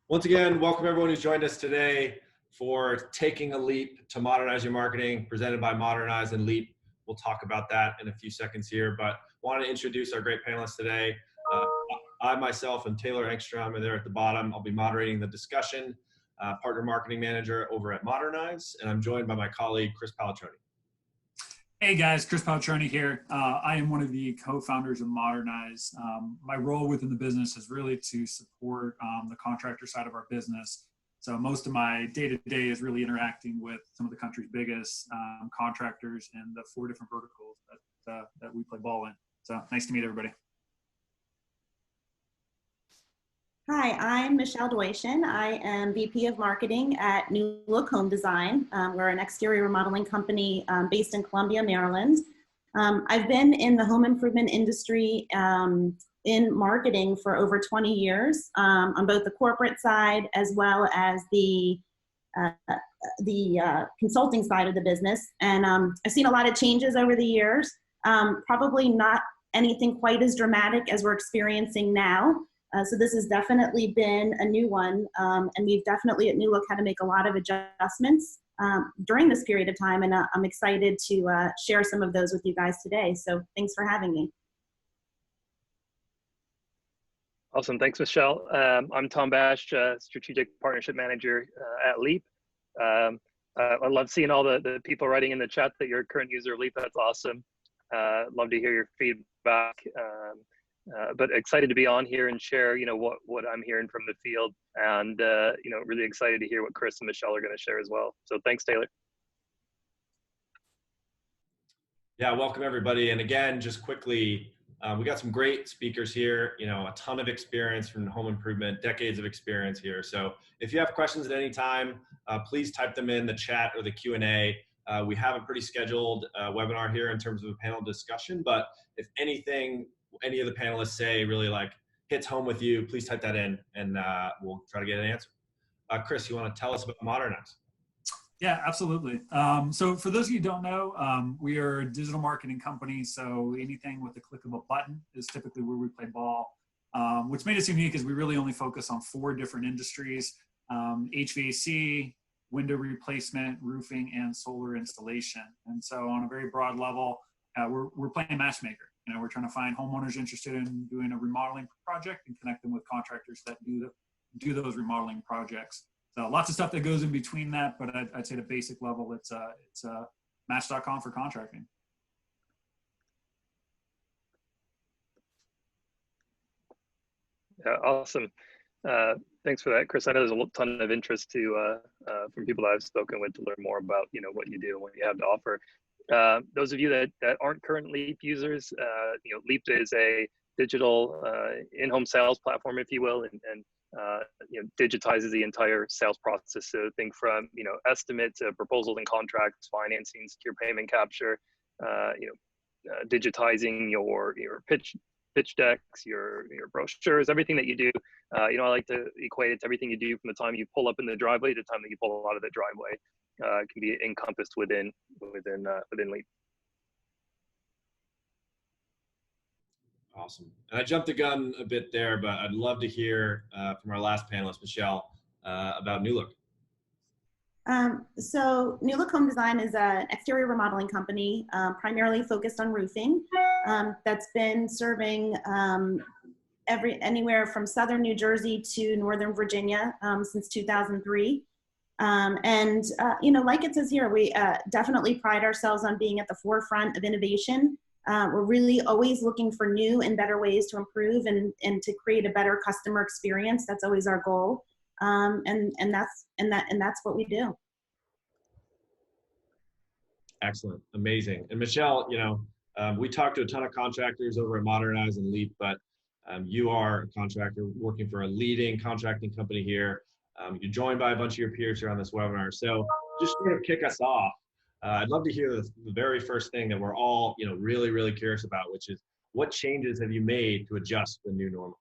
Once again, welcome everyone who's joined us today for Taking a Leap to Modernize Your Marketing, presented by Modernize and Leap. We'll talk about that in a few seconds here, but wanted to introduce our great panelists today. I myself am Taylor Engstrom, and there at the bottom, I'll be moderating the discussion, partner marketing manager over at Modernize, and I'm joined by my colleague, Chris Pallatroni. Hey guys, Chris Pallatroni here. I am one of the co-founders of Modernize. My role within the business is really to support the contractor side of our business. So most of my day-to-day is really interacting with some of the country's biggest contractors and the 4 different verticals that we play ball in. So nice to meet everybody. Hi, I'm Michelle Doischen. I am VP of Marketing at New Look Home Design. We're an exterior remodeling company based in Columbia, Maryland. I've been in the home improvement industry in marketing for over 20 years on both the corporate side as well as the consulting side of the business. And I've seen a lot of changes over the years, probably not anything quite as dramatic as we're experiencing now. So this has definitely been a new one, and we've definitely at New Look had to make a lot of adjustments during this period of time, and I'm excited to share some of those with you guys today. So thanks for having me. Awesome, thanks Michelle. I'm Tom Basch, Strategic Partnership Manager at Leap. I love seeing all the people writing in the chat that you're a current user of Leap. That's awesome. Love to hear your feedback. But excited to be on here and share, what I'm hearing from the field, and really excited to hear what Chris and Michelle are going to share as well. So thanks, Taylor. Yeah, welcome everybody. And again, just quickly, we got some great speakers here. A ton of experience from home improvement, decades of experience here. So if you have questions at any time, please type them in the chat or the Q&A. We have a pretty scheduled webinar here in terms of a panel discussion, but if anything any of the panelists say really hits home with you, please type that in and we'll try to get an answer. Chris, you want to tell us about Modernize? Yeah, absolutely. So for those of you who don't know, we are a digital marketing company. So anything with the click of a button is typically where we play ball. What's made us unique is we really only focus on 4 different industries: HVAC, window replacement, roofing, and solar installation. And so on a very broad level, we're playing matchmaker. We're trying to find homeowners interested in doing a remodeling project and connect them with contractors that do those remodeling projects. So lots of stuff that goes in between that, but I'd say at a basic level, it's Match.com for contracting. Yeah, awesome. Thanks for that, Chris. I know there's a ton of interest from people that I've spoken with to learn more about what you do and what you have to offer. Those of you that aren't current Leap users, Leap is a digital in-home sales platform, if you will, and digitizes the entire sales process. So think from estimate to proposals and contracts, financing, secure payment capture, digitizing your pitch decks, your brochures, everything that you do. I like to equate it to everything you do from the time you pull up in the driveway to the time that you pull out of the driveway. Can be encompassed within Leap. Awesome. And I jumped the gun a bit there, but I'd love to hear from our last panelist, Michelle, about New Look. So New Look Home Design is an exterior remodeling company primarily focused on roofing that's been serving anywhere from southern New Jersey to northern Virginia since 2003. Like it says here, we definitely pride ourselves on being at the forefront of innovation. We're really always looking for new and better ways to improve and to create a better customer experience. That's always our goal. And that's what we do. Excellent. Amazing. And Michelle, we talked to a ton of contractors over at Modernize and Leap, but you are a contractor working for a leading contracting company here. You're joined by a bunch of your peers here on this webinar. So just to kick us off, I'd love to hear the very first thing that we're all, really, really curious about, which is what changes have you made to adjust to the new normal?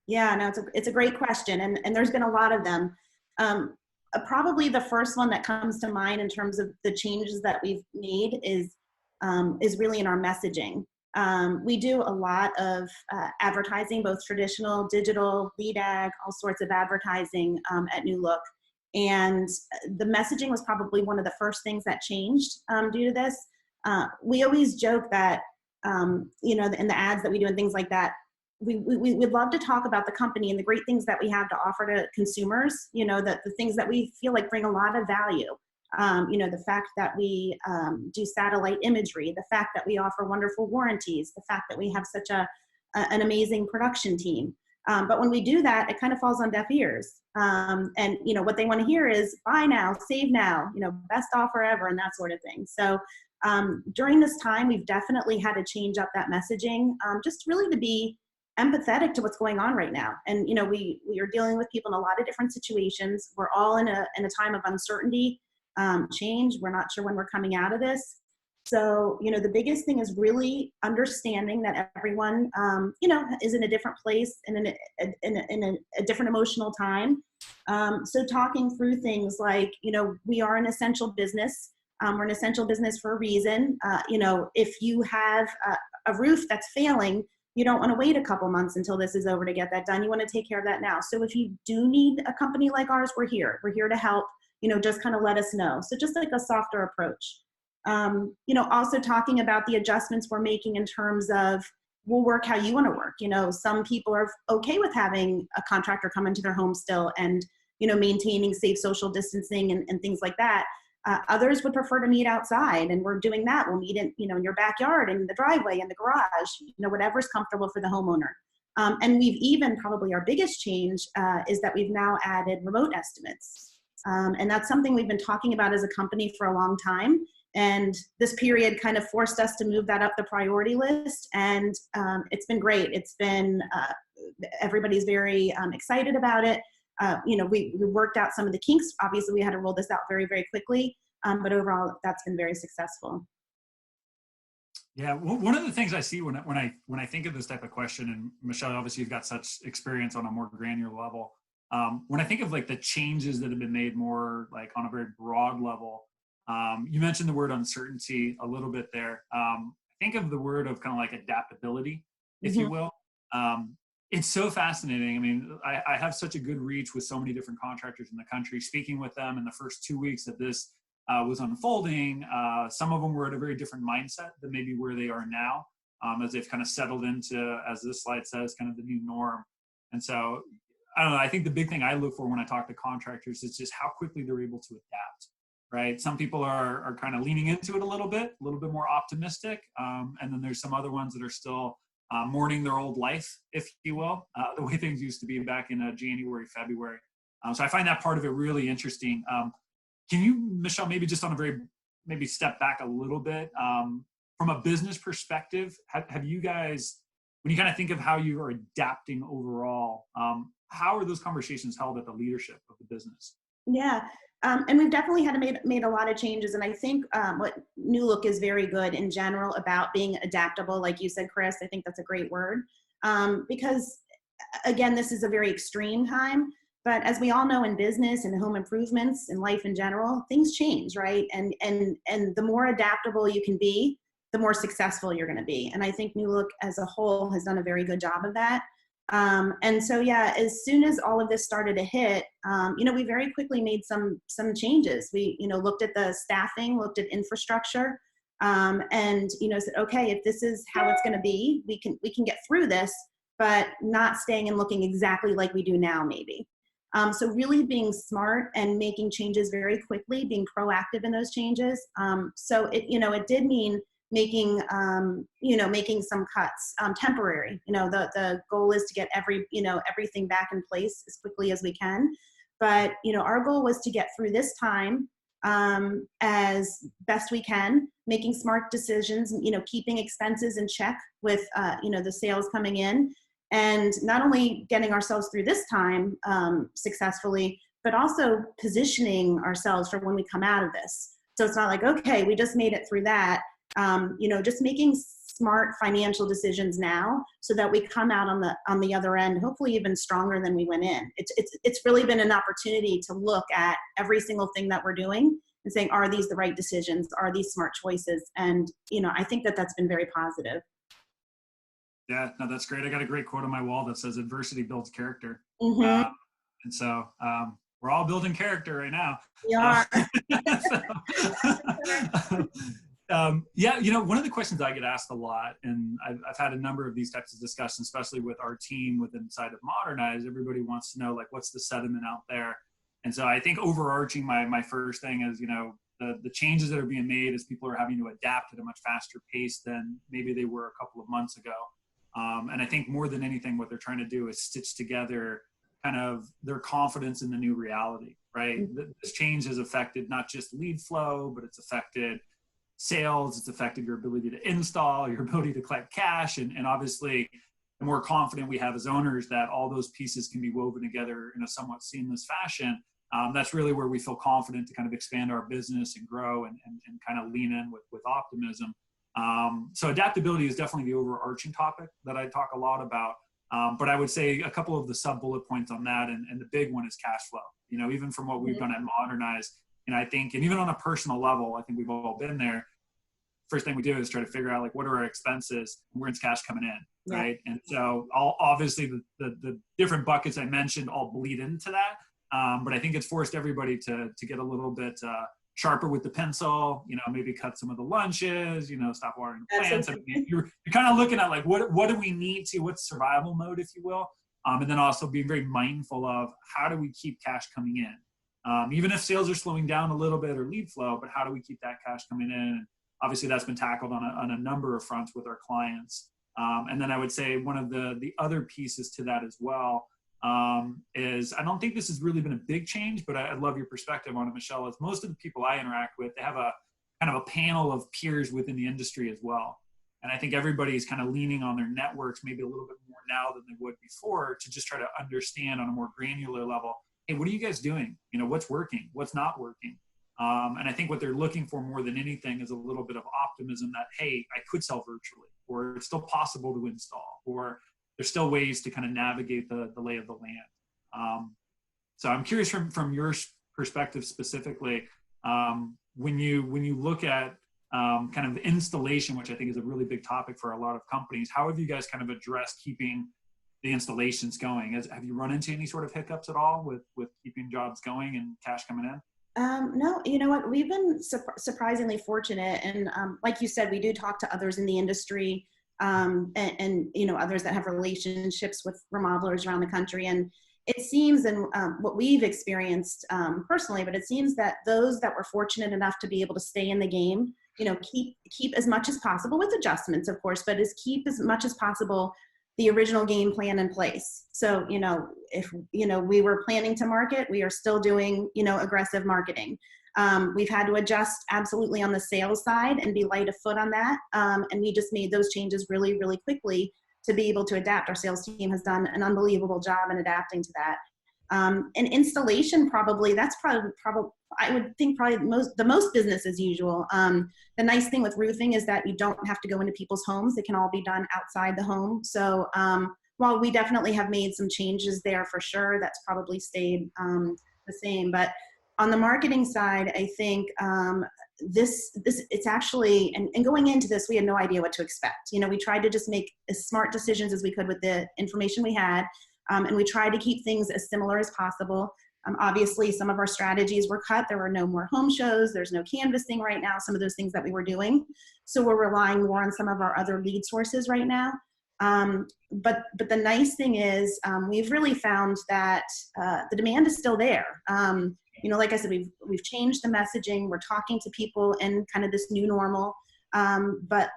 Yeah, no, it's a great question, and there's been a lot of them. Probably the first one that comes to mind in terms of the changes that we've made is really in our messaging. We do a lot of advertising, both traditional, digital, lead ag, all sorts of advertising at New Look. And the messaging was probably one of the first things that changed due to this. We always joke that, you know, in the ads that we do and things like that, we'd love to talk about the company and the great things that we have to offer to consumers, you know, the things that we feel like bring a lot of value. You know, the fact that we do satellite imagery, the fact that we offer wonderful warranties, the fact that we have such an amazing production team. But when we do that, it kind of falls on deaf ears. And, you know, what they want to hear is buy now, save now, you know, best offer ever, and that sort of thing. So during this time, we've definitely had to change up that messaging, just really to be empathetic to what's going on right now. And, you know, we are dealing with people in a lot of different situations. We're all in a time of uncertainty, change. We're not sure when we're coming out of this. So, you know, the biggest thing is really understanding that everyone, you know, is in a different place and in a different emotional time. So talking through things like, you know, we are an essential business. We're an essential business for a reason. You know, if you have a roof that's failing, you don't want to wait a couple months until this is over to get that done. You want to take care of that now. So if you do need a company like ours, we're here. We're here to help. You know, just kind of let us know. So just like a softer approach. You know, also talking about the adjustments we're making in terms of we'll work how you want to work. You know, some people are okay with having a contractor come into their home still and, you know, maintaining safe social distancing and things like that. Others would prefer to meet outside, and we're doing that. We'll meet in, you know, in your backyard, in the driveway, in the garage, you know, whatever's comfortable for the homeowner. And we've even, probably our biggest change is that we've now added remote estimates. And that's something we've been talking about as a company for a long time. And this period kind of forced us to move that up the priority list. And it's been great. It's been, everybody's very excited about it. You know, we worked out some of the kinks. Obviously, we had to roll this out very, very quickly. But overall, that's been very successful. Yeah, one of the things I see when I think of this type of question, and Michelle, obviously you've got such experience on a more granular level. When I think of like the changes that have been made more like on a very broad level, you mentioned the word uncertainty a little bit there. Think of the word of kind of like adaptability, if you will. It's so fascinating. I mean, I have such a good reach with so many different contractors in the country, speaking with them in the first 2 weeks that this was unfolding. Some of them were at a very different mindset than maybe where they are now, as they've kind of settled into, as this slide says, kind of the new norm. And so, I don't know, I think the big thing I look for when I talk to contractors is just how quickly they're able to adapt, right? Some people are kind of leaning into it a little bit more optimistic. And then there's some other ones that are still mourning their old life, if you will, the way things used to be back in January, February. So I find that part of it really interesting. Can you, Michelle, maybe just on a maybe step back a little bit, from a business perspective, have you guys, when you kind of think of how you are adapting overall, how are those conversations held at the leadership of the business? Yeah, and we've definitely had to made a lot of changes. And I think what New Look is very good in general about being adaptable, like you said, Chris, I think that's a great word. Because again, this is a very extreme time, but as we all know in business and home improvements and life in general, things change, right? And the more adaptable you can be, the more successful you're going to be. And I think New Look as a whole has done a very good job of that. And so, yeah, as soon as all of this started to hit, you know, we very quickly made some changes. We, you know, looked at the staffing, looked at infrastructure, and, you know, said, okay, if this is how it's going to be, we can get through this, but not staying and looking exactly like we do now, maybe. So really being smart and making changes very quickly, being proactive in those changes. So it, you know, it did mean making, you know, making some cuts, temporary. You know, the goal is to get everything back in place as quickly as we can. But, you know, our goal was to get through this time as best we can, making smart decisions, you know, keeping expenses in check with, you know, the sales coming in, and not only getting ourselves through this time successfully, but also positioning ourselves for when we come out of this. So it's not like, okay, we just made it through that. You know, just making smart financial decisions now so that we come out on the other end, hopefully even stronger than we went in. It's really been an opportunity to look at every single thing that we're doing and saying, are these the right decisions? Are these smart choices? And, you know, I think that that's been very positive. Yeah, no, that's great. I got a great quote on my wall that says adversity builds character. Mm-hmm. And so we're all building character right now. We are. Yeah, one of the questions I get asked a lot, and I've had a number of these types of discussions, especially with our team within inside of Modernize. Everybody wants to know, like, what's the sediment out there? And so I think overarching my first thing is, the changes that are being made as people are having to adapt at a much faster pace than maybe they were a couple of months ago. And I think more than anything, what they're trying to do is stitch together kind of their confidence in the new reality, right? This change has affected not just lead flow, but it's affected sales, it's affected your ability to install, your ability to collect cash, and obviously the more confident we have as owners that all those pieces can be woven together in a somewhat seamless fashion, that's really where we feel confident to kind of expand our business and grow and kind of lean in with optimism. So adaptability is definitely the overarching topic that I talk a lot about. But I would say a couple of the sub bullet points on that, and the big one is cash flow. Even from what we've done at Modernize, I think, and even on a personal level, I think we've all been there. First thing we do is try to figure out, like, what are our expenses and where's cash coming in, right? And so obviously the different buckets I mentioned all bleed into that. But I think it's forced everybody to get a little bit sharper with the pencil, maybe cut some of the lunches, stop watering the plants. You're kind of looking at, like, what do we need to, what's survival mode, if you will? And then also being very mindful of how do we keep cash coming in? Even if sales are slowing down a little bit or lead flow, but how do we keep that cash coming in? Obviously that's been tackled on a number of fronts with our clients. And then I would say one of the other pieces to that as well is, I don't think this has really been a big change, but I'd love your perspective on it, Michelle. Is most of the people I interact with, they have a kind of a panel of peers within the industry as well. And I think everybody's kind of leaning on their networks maybe a little bit more now than they would before to just try to understand on a more granular level, hey, what are you guys doing? What's working? What's not working? And I think what they're looking for more than anything is a little bit of optimism that, hey, I could sell virtually, or it's still possible to install, or there's still ways to kind of navigate the lay of the land. So I'm curious from your perspective specifically, when you look at kind of installation, which I think is a really big topic for a lot of companies, how have you guys kind of addressed keeping the installations going? Have you run into any sort of hiccups at all with keeping jobs going and cash coming in? No, you know what? We've been surprisingly fortunate. And like you said, we do talk to others in the industry and others that have relationships with remodelers around the country. And it seems, and what we've experienced personally, but it seems that those that were fortunate enough to be able to stay in the game, keep as much as possible, with adjustments, of course, but keep as much as possible the original game plan in place. So, if, we were planning to market, we are still doing, aggressive marketing. We've had to adjust absolutely on the sales side and be light of foot on that. And we just made those changes really, really quickly to be able to adapt. Our sales team has done an unbelievable job in adapting to that. And installation, that's probably I would think probably the most business as usual. The nice thing with roofing is that you don't have to go into people's homes. It can all be done outside the home. So while we definitely have made some changes there for sure, that's probably stayed the same. But on the marketing side, I think it's actually, and going into this, we had no idea what to expect. We tried to just make as smart decisions as we could with the information we had. And we tried to keep things as similar as possible. Obviously, some of our strategies were cut. There were no more home shows. There's no canvassing right now, some of those things that we were doing. So we're relying more on some of our other lead sources right now. But the nice thing is we've really found that the demand is still there. Like I said, we've changed the messaging. We're talking to people in kind of this new normal. But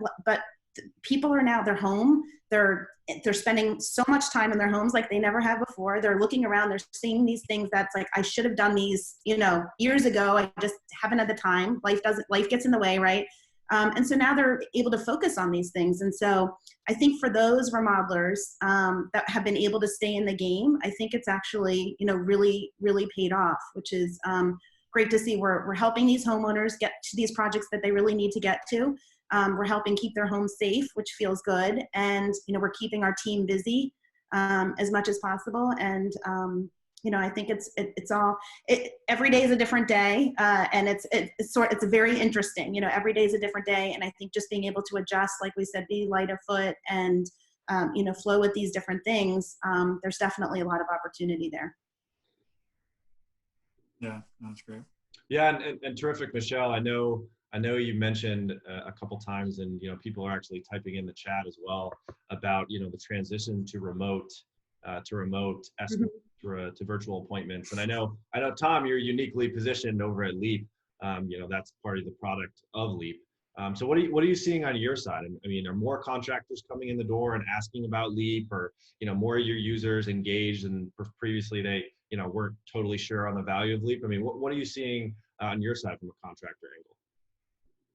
people are now, they're home. They're spending so much time in their homes like they never have before. They're looking around, they're seeing these things that's like, I should have done these, years ago. I just haven't had the time. Life gets in the way, right? And so now they're able to focus on these things. And so I think for those remodelers that have been able to stay in the game, I think it's actually, really, really paid off, which is great to see. We're helping these homeowners get to these projects that they really need to get to. We're helping keep their homes safe, which feels good. And, we're keeping our team busy as much as possible. And, I think every day is a different day. And it's very interesting, every day is a different day. And I think just being able to adjust, like we said, be light of foot and flow with these different things, there's definitely a lot of opportunity there. Yeah, that's great. Yeah, and terrific, Michelle. I know you mentioned a couple times, and people are actually typing in the chat as well about the transition to remote estimates, to virtual appointments. And I know Tom, you're uniquely positioned over at Leap. That's part of the product of Leap. So what are you seeing on your side? I mean, are more contractors coming in the door and asking about Leap, or more of your users engaged, and previously they weren't totally sure on the value of Leap? I mean, what are you seeing on your side from a contractor angle?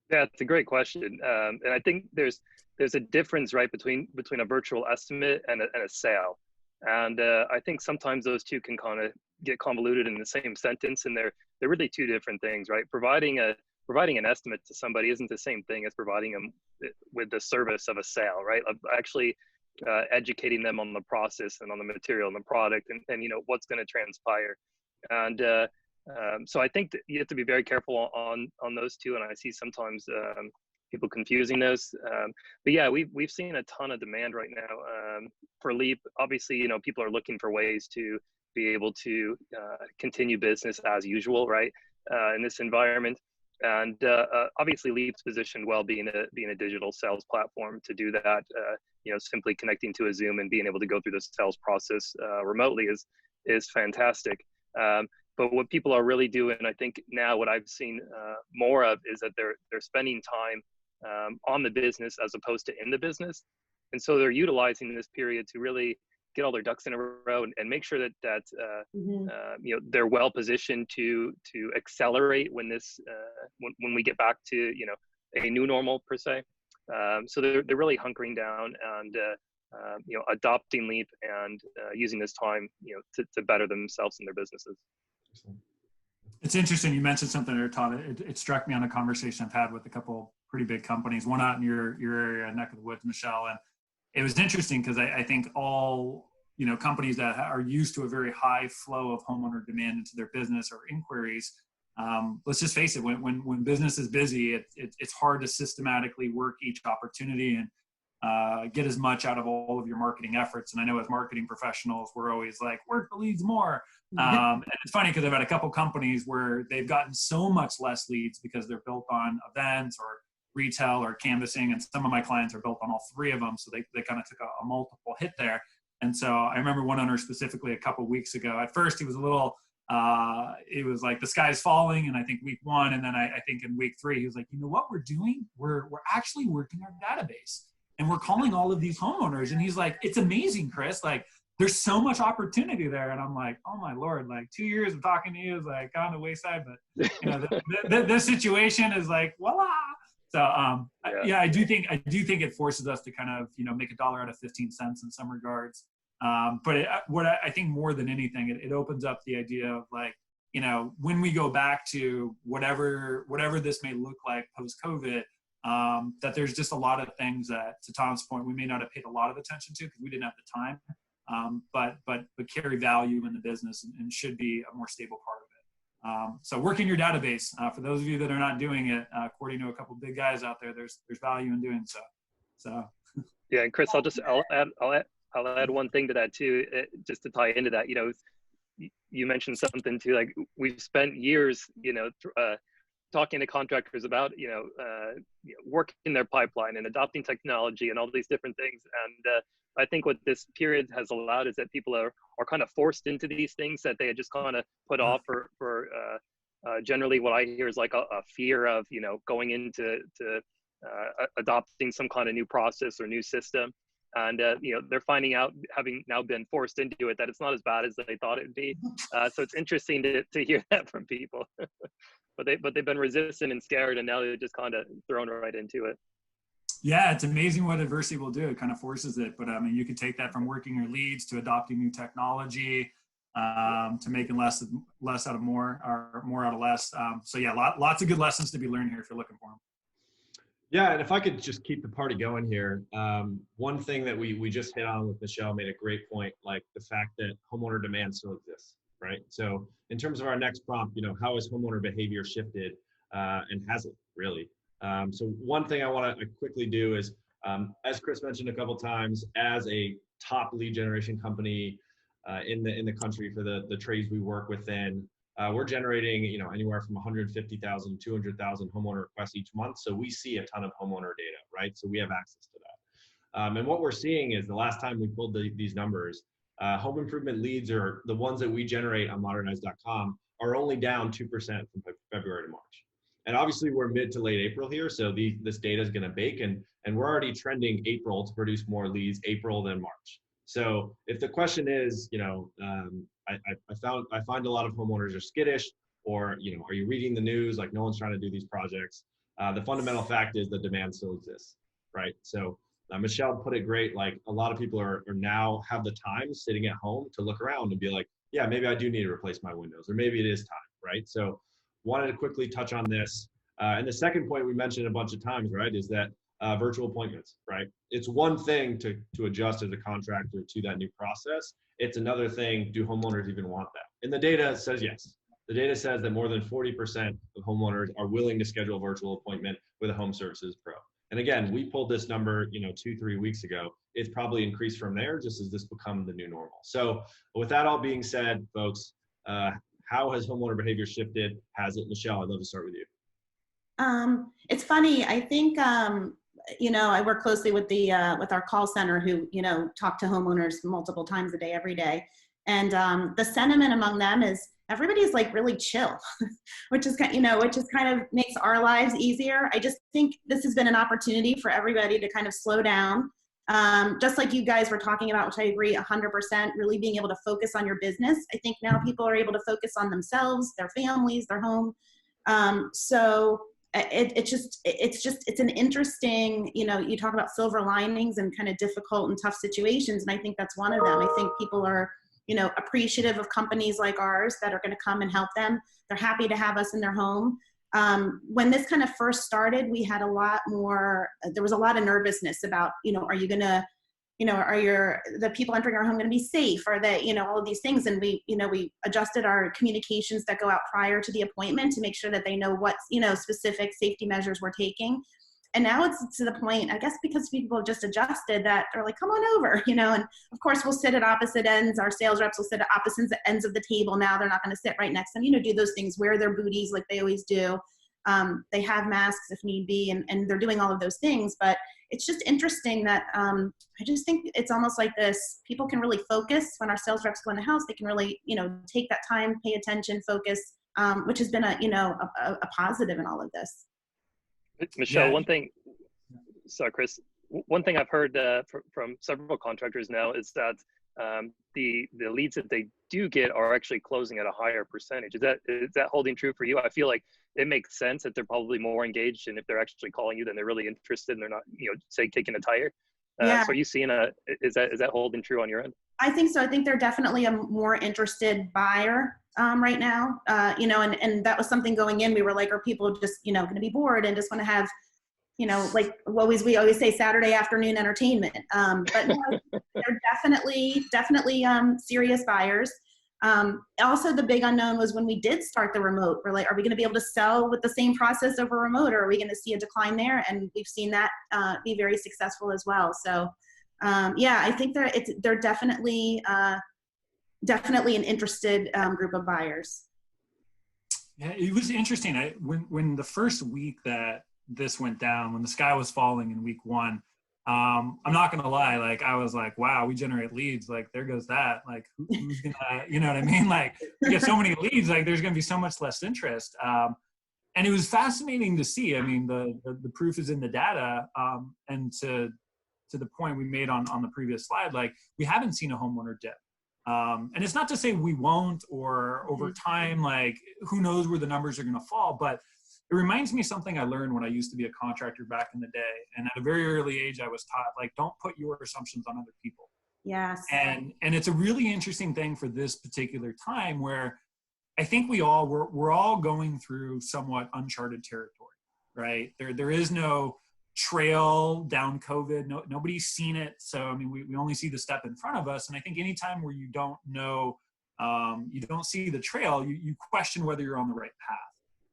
Yeah, it's a great question, and I think there's a difference, right, between a virtual estimate and a sale, and I think sometimes those two can kind of get convoluted in the same sentence, and they're really two different things, right? Providing an estimate to somebody isn't the same thing as providing them with the service of a sale, right? Of actually educating them on the process and on the material and the product, and what's going to transpire, and so I think that you have to be very careful on those two, and I see sometimes people confusing those. But yeah, we've seen a ton of demand right now for Leap. Obviously, people are looking for ways to be able to continue business as usual, right, in this environment. And obviously, Leap's positioned well, being a digital sales platform to do that. Simply connecting to a Zoom and being able to go through the sales process remotely is fantastic. But what people are really doing, I think now what I've seen more of, is that they're spending time on the business as opposed to in the business. And so they're utilizing this period to really get all their ducks in a row and make sure that they're well positioned to accelerate when when we get back to a new normal per se. So they're really hunkering down and adopting Leap and using this time to better themselves and their businesses. It's interesting. You mentioned something there, Todd. It struck me on a conversation I've had with a couple pretty big companies, one out in your area, neck of the woods, Michelle. And it was interesting because I think all, companies that are used to a very high flow of homeowner demand into their business or inquiries, let's just face it, when business is busy, it's hard to systematically work each opportunity and get as much out of all of your marketing efforts. And I know as marketing professionals, we're always like, work the leads more. And it's funny because I've had a couple companies where they've gotten so much less leads because they're built on events or retail or canvassing. And some of my clients are built on all three of them. So they kind of took a multiple hit there. And so I remember one owner specifically a couple of weeks ago. At first, he was a little, it was like the sky's falling. And I think week 1. And then I think in week 3, he was like, you know what we're doing? We're actually working our database. And we're calling all of these homeowners. And he's like, it's amazing, Chris. Like, there's so much opportunity there. And I'm like, oh my Lord, like 2 years of talking to you is like on the wayside. But this situation is like, voila. So I do think it forces us to kind of, make $1 out of 15 cents in some regards. But what I think more than anything, it opens up the idea of like, when we go back to whatever this may look like post-COVID, that there's just a lot of things that, to Tom's point, we may not have paid a lot of attention to because we didn't have the time, but carry value in the business and should be a more stable part of it. So working your database, for those of you that are not doing it, according to a couple of big guys out there, there's value in doing so. So yeah, and Chris, I'll add one thing to that too, just to tie into that. You mentioned something too, like we've spent years, talking to contractors about, working their pipeline and adopting technology and all these different things. And I think what this period has allowed is that people are kind of forced into these things that they had just kind of put off for generally what I hear is like a fear of, going into adopting some kind of new process or new system. And, they're finding out, having now been forced into it, that it's not as bad as they thought it would be. So it's interesting to hear that from people. But they've been resistant and scared, and now they're just kind of thrown right into it. Yeah, it's amazing what adversity will do. It kind of forces it. But I mean, you can take that from working your leads to adopting new technology, to making less out of more, or more out of less. So yeah, lots of good lessons to be learned here if you're looking for them. Yeah, and if I could just keep the party going here, one thing that we just hit on with Michelle made a great point, like the fact that homeowner demand still exists, right? So in terms of our next prompt, how has homeowner behavior shifted, and has it really? So one thing I want to quickly do is As Chris mentioned a couple times, as a top lead generation company in the country for the trades we work within, we're generating anywhere from 150,000, 200,000 homeowner requests each month. So we see a ton of homeowner data, right? So we have access to that. And what we're seeing is the last time we pulled these numbers, home improvement leads, or the ones that we generate on modernize.com, are only down 2% from February to March. And obviously we're mid to late April here, so this data is going to bake, and we're already trending April to produce more leads April than March. So if the question is, I find a lot of homeowners are skittish, or are you reading the news? Like, no one's trying to do these projects. The fundamental fact is the demand still exists, right? So Michelle put it great. Like, a lot of people are now have the time sitting at home to look around and be like, yeah, maybe I do need to replace my windows, or maybe it is time, right? So wanted to quickly touch on this. And the second point we mentioned a bunch of times, right, is that virtual appointments, right? It's one thing to adjust as a contractor to that new process. It's another thing, do homeowners even want that? And the data says yes. The data says that more than 40% of homeowners are willing to schedule a virtual appointment with a home services pro. And again, we pulled this number, 2-3 weeks ago. It's probably increased from there, just as this become the new normal. So with that all being said, folks, how has homeowner behavior shifted? Has it? Michelle, I'd love to start with you. It's funny. I think, I work closely with with our call center, who, talk to homeowners multiple times a day, every day. And the sentiment among them is everybody's like really chill, which is kind of makes our lives easier. I just think this has been an opportunity for everybody to kind of slow down. Just like you guys were talking about, which I agree 100%, really being able to focus on your business. I think now people are able to focus on themselves, their families, their home. So it's an interesting, you talk about silver linings and kind of difficult and tough situations. And I think that's one of them. I think people are, appreciative of companies like ours that are going to come and help them. They're happy to have us in their home. When this kind of first started, we had there was a lot of nervousness about, are you going to, are the people entering our home going to be safe? Are they, all of these things. And we adjusted our communications that go out prior to the appointment to make sure that they know what, specific safety measures we're taking. And now it's to the point, I guess, because people have just adjusted, that they're like, come on over, and of course we'll sit at opposite ends. Our sales reps will sit at opposite ends of the table. Now they're not going to sit right next to them, do those things, wear their booties like they always do. They have masks if need be, and they're doing all of those things. But it's just interesting that I just think it's almost like this, people can really focus when our sales reps go in the house. They can really, take that time, pay attention, focus, which has been a positive in all of this. Michelle, one thing, sorry, Chris, one thing I've heard from several contractors now is that the leads that they do get are actually closing at a higher percentage. Is that holding true for you? I feel like it makes sense that they're probably more engaged, and if they're actually calling you, then they're really interested and they're not, say, kicking a tire. Yeah. So are you seeing is that holding true on your end? I think so. I think they're definitely a more interested buyer right now. And that was something going in. We were like, are people just, going to be bored and just want to have, like we always say, Saturday afternoon entertainment. But no, they're definitely serious buyers. Also, the big unknown was when we did start the remote. We're like, are we going to be able to sell with the same process over remote, or are we going to see a decline there? And we've seen that be very successful as well. So, I think they're definitely an interested group of buyers. Yeah, it was interesting. When the first week that this went down, when the sky was falling in week one, I'm not gonna lie, like I was like, wow, we generate leads, like there goes that, like who's gonna, you know what I mean? Like we get so many leads, like there's gonna be so much less interest. And it was fascinating to see. I mean, the proof is in the data, and to the point we made on the previous slide, like we haven't seen a homeowner dip. And it's not to say we won't, or over time, like who knows where the numbers are going to fall, but it reminds me of something I learned when I used to be a contractor back in the day. And at a very early age, I was taught, like, don't put your assumptions on other people. Yes. And it's a really interesting thing for this particular time, where I think we're all going through somewhat uncharted territory, right? There is no trail down COVID. Nobody's seen it. So, I mean, we only see the step in front of us. And I think anytime where you don't know, you don't see the trail, you question whether you're on the right path.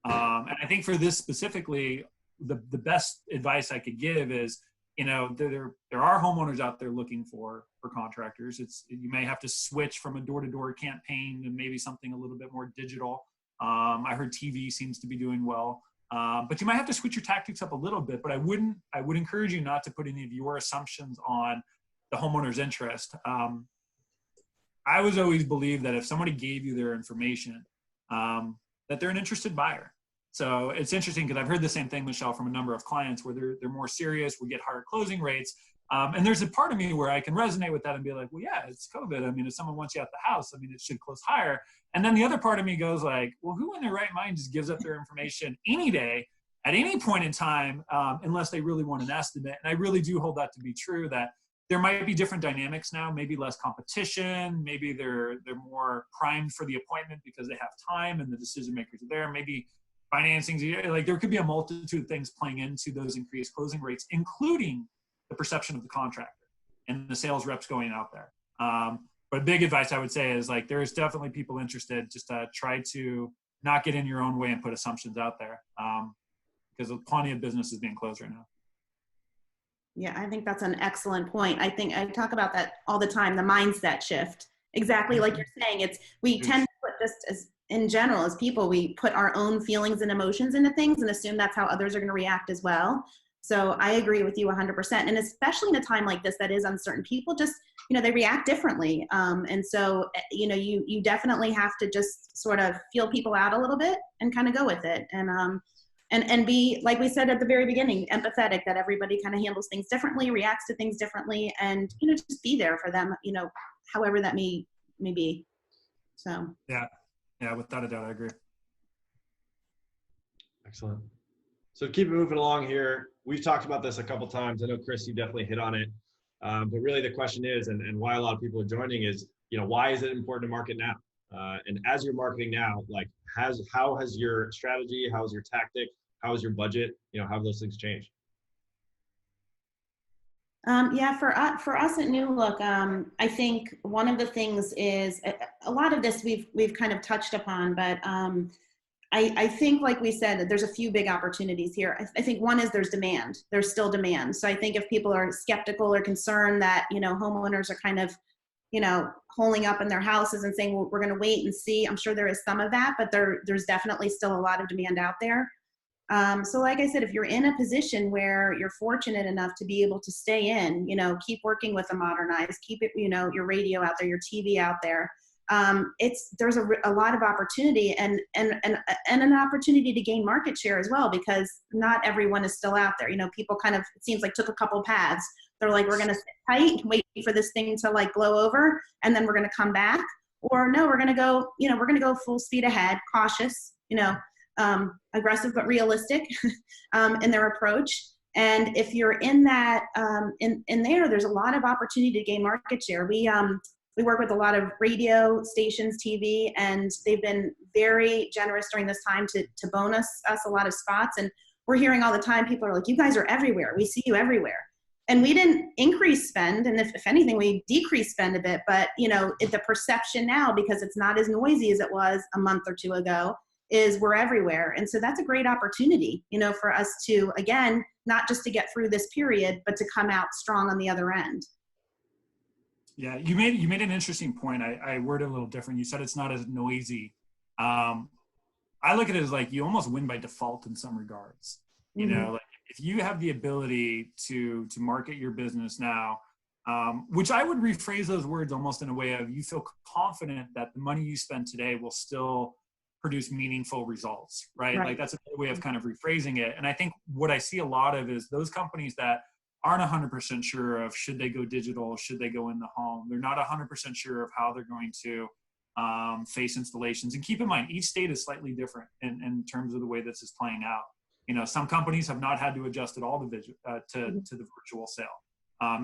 And I think for this specifically, the best advice I could give is there are homeowners out there looking for contractors. You may have to switch from a door-to-door campaign to maybe something a little bit more digital. I heard TV seems to be doing well, but you might have to switch your tactics up a little bit. But I would encourage you not to put any of your assumptions on the homeowner's interest. I was always believed that if somebody gave you their information, that they're an interested buyer. So it's interesting because I've heard the same thing, Michelle, from a number of clients where they're more serious, we get higher closing rates. And there's a part of me where I can resonate with that and be like, well, yeah, it's COVID. I mean, if someone wants you out the house, I mean, it should close higher. And then the other part of me goes like, well, who in their right mind just gives up their information any day at any point in time, unless they really want an estimate? And I really do hold that to be true, that there might be different dynamics now, maybe less competition, maybe they're more primed for the appointment because they have time and the decision makers are there. Maybe financing, like there could be a multitude of things playing into those increased closing rates, including the perception of the contractor and the sales reps going out there. But big advice I would say is like, there is definitely people interested. Just try to not get in your own way and put assumptions out there, because plenty of business is being closed right now. Yeah, I think that's an excellent point. I think I talk about that all the time, the mindset shift. Exactly like you're saying, we tend to put, just as in general, as people, we put our own feelings and emotions into things and assume that's how others are going to react as well. So I agree with you 100%. And especially in a time like this that is uncertain, people just, they react differently. And so, you definitely have to just sort of feel people out a little bit and kind of go with it. And be, like we said at the very beginning, empathetic, that everybody kind of handles things differently, reacts to things differently, and, just be there for them, however that may be. So. Yeah, without a doubt, I agree. Excellent. So to keep moving along here, we've talked about this a couple times. I know, Chris, you definitely hit on it. But really the question is, and why a lot of people are joining is, why is it important to market now? And as you're marketing now, like how has your strategy, how has your tactic, how is your budget, how have those things changed? Yeah, for us at New Look, I think one of the things is a lot of this we've kind of touched upon, but I think, like we said, that there's a few big opportunities here. I think one is there's demand. There's still demand. So I think if people are skeptical or concerned that, homeowners are kind of, holing up in their houses and saying, well, we're going to wait and see. I'm sure there is some of that, but there's definitely still a lot of demand out there. So like I said, if you're in a position where you're fortunate enough to be able to stay in, keep working with the Modernize, keep it, your radio out there, your TV out there. There's a lot of opportunity and an opportunity to gain market share as well, because not everyone is still out there. People kind of, it seems like, took a couple paths. They're like, we're going to sit tight, wait for this thing to like blow over, and then we're going to come back. Or no, we're going to go full speed ahead, cautious, aggressive but realistic in their approach. And if you're in that, in there's a lot of opportunity to gain market share. We work with a lot of radio stations, TV, and they've been very generous during this time to bonus us a lot of spots. And we're hearing all the time, people are like, you guys are everywhere. We see you everywhere. And we didn't increase spend. And if anything, we decreased spend a bit. But, the perception now, because it's not as noisy as it was a month or two ago, is we're everywhere. And so that's a great opportunity, for us to, again, not just to get through this period, but to come out strong on the other end. Yeah, you made an interesting point. I worded it a little different. You said it's not as noisy. I look at it as like you almost win by default in some regards. Like if you have the ability to market your business now, which I would rephrase those words almost in a way of, you feel confident that the money you spend today will still produce meaningful results, right? Like that's a way of kind of rephrasing it. And I think what I see a lot of is those companies that aren't 100% sure of should they go digital, should they go in the home. They're not 100% sure of how they're going to face installations. And keep in mind, each state is slightly different in terms of the way this is playing out. Some companies have not had to adjust at all to the virtual sale.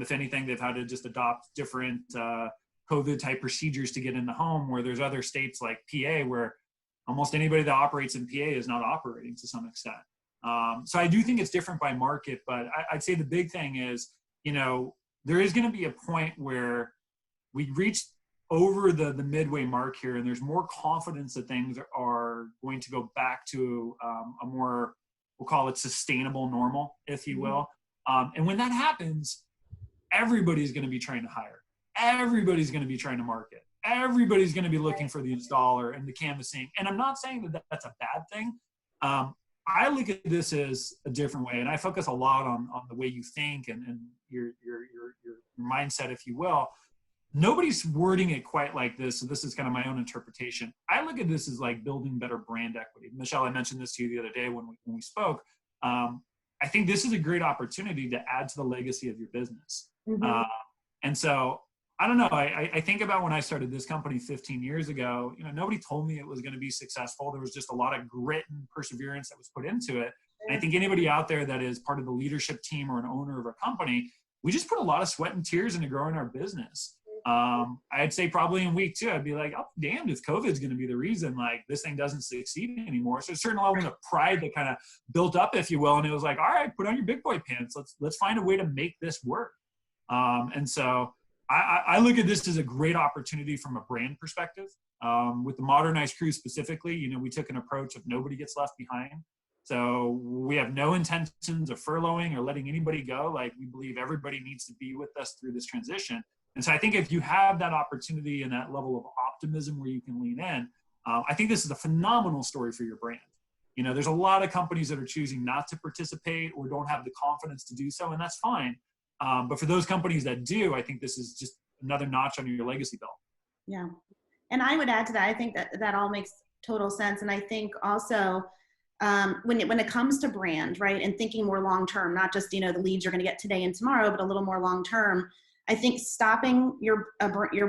If anything, they've had to just adopt different COVID type procedures to get in the home, where there's other states like PA where almost anybody that operates in PA is not operating to some extent. So I do think it's different by market, but I'd say the big thing is, there is going to be a point where we reach over the midway mark here, and there's more confidence that things are going to go back to a more, we'll call it sustainable normal, if you will. And when that happens, everybody's going to be trying to hire. Everybody's going to be trying to market. Everybody's going to be looking for the installer and the canvassing. And I'm not saying that that's a bad thing. I look at this as a different way, and I focus a lot on the way you think and your mindset, if you will. Nobody's wording it quite like this, so this is kind of my own interpretation. I look at this as like building better brand equity. Michelle, I mentioned this to you the other day when we spoke. I think this is a great opportunity to add to the legacy of your business. Mm-hmm. And so I don't know. I think about when I started this company 15 years ago, nobody told me it was going to be successful. There was just a lot of grit and perseverance that was put into it. And I think anybody out there that is part of the leadership team or an owner of a company, we just put a lot of sweat and tears into growing our business. I'd say probably in week 2, I'd be like, oh, damned if COVID's going to be the reason like this thing doesn't succeed anymore. So a certain level of pride that kind of built up, if you will. And it was like, all right, put on your big boy pants. Let's find a way to make this work. And so I look at this as a great opportunity from a brand perspective. With the Modernize crew specifically, we took an approach of nobody gets left behind. So we have no intentions of furloughing or letting anybody go. Like, we believe everybody needs to be with us through this transition. And so I think if you have that opportunity and that level of optimism where you can lean in, I think this is a phenomenal story for your brand. There's a lot of companies that are choosing not to participate or don't have the confidence to do so, and that's fine. But for those companies that do, I think this is just another notch on your legacy belt. Yeah. And I would add to that, I think that all makes total sense. And I think also when it comes to brand, right, and thinking more long-term, not just, the leads you're going to get today and tomorrow, but a little more long-term, I think stopping your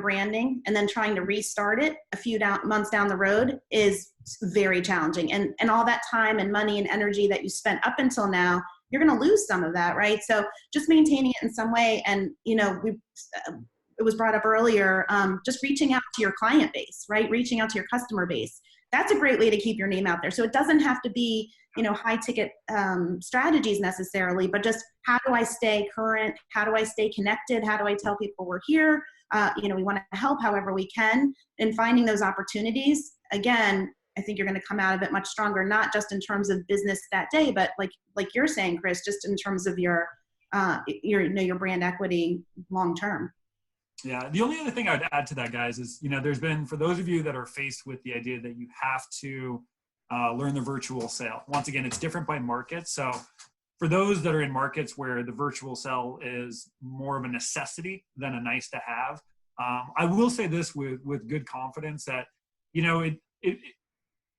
branding and then trying to restart it a few months down the road is very challenging. And all that time and money and energy that you spent up until now, you're going to lose some of that, right? So just maintaining it in some way. And, it was brought up earlier, just reaching out to your client base, right? Reaching out to your customer base. That's a great way to keep your name out there. So it doesn't have to be, high ticket strategies necessarily, but just how do I stay current? How do I stay connected? How do I tell people we're here? We want to help however we can, and finding those opportunities. Again, I think you're going to come out of it much stronger, not just in terms of business that day, but like you're saying, Chris, just in terms of your brand equity long term. Yeah. The only other thing I would add to that, guys, is, there's been, for those of you that are faced with the idea that you have to learn the virtual sale. Once again, it's different by market. So for those that are in markets where the virtual sale is more of a necessity than a nice to have, I will say this with good confidence that,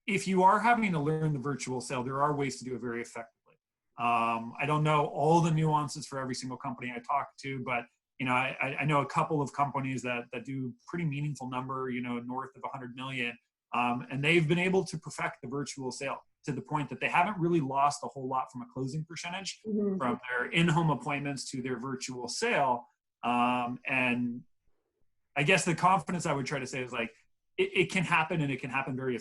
if you are having to learn the virtual sale, there are ways to do it very effectively. I don't know all the nuances for every single company I talk to, but I know a couple of companies that do pretty meaningful number, north of 100 million. And they've been able to perfect the virtual sale to the point that they haven't really lost a whole lot from a closing percentage from their in-home appointments to their virtual sale. And I guess the confidence I would try to say is like, it can happen, and it can happen very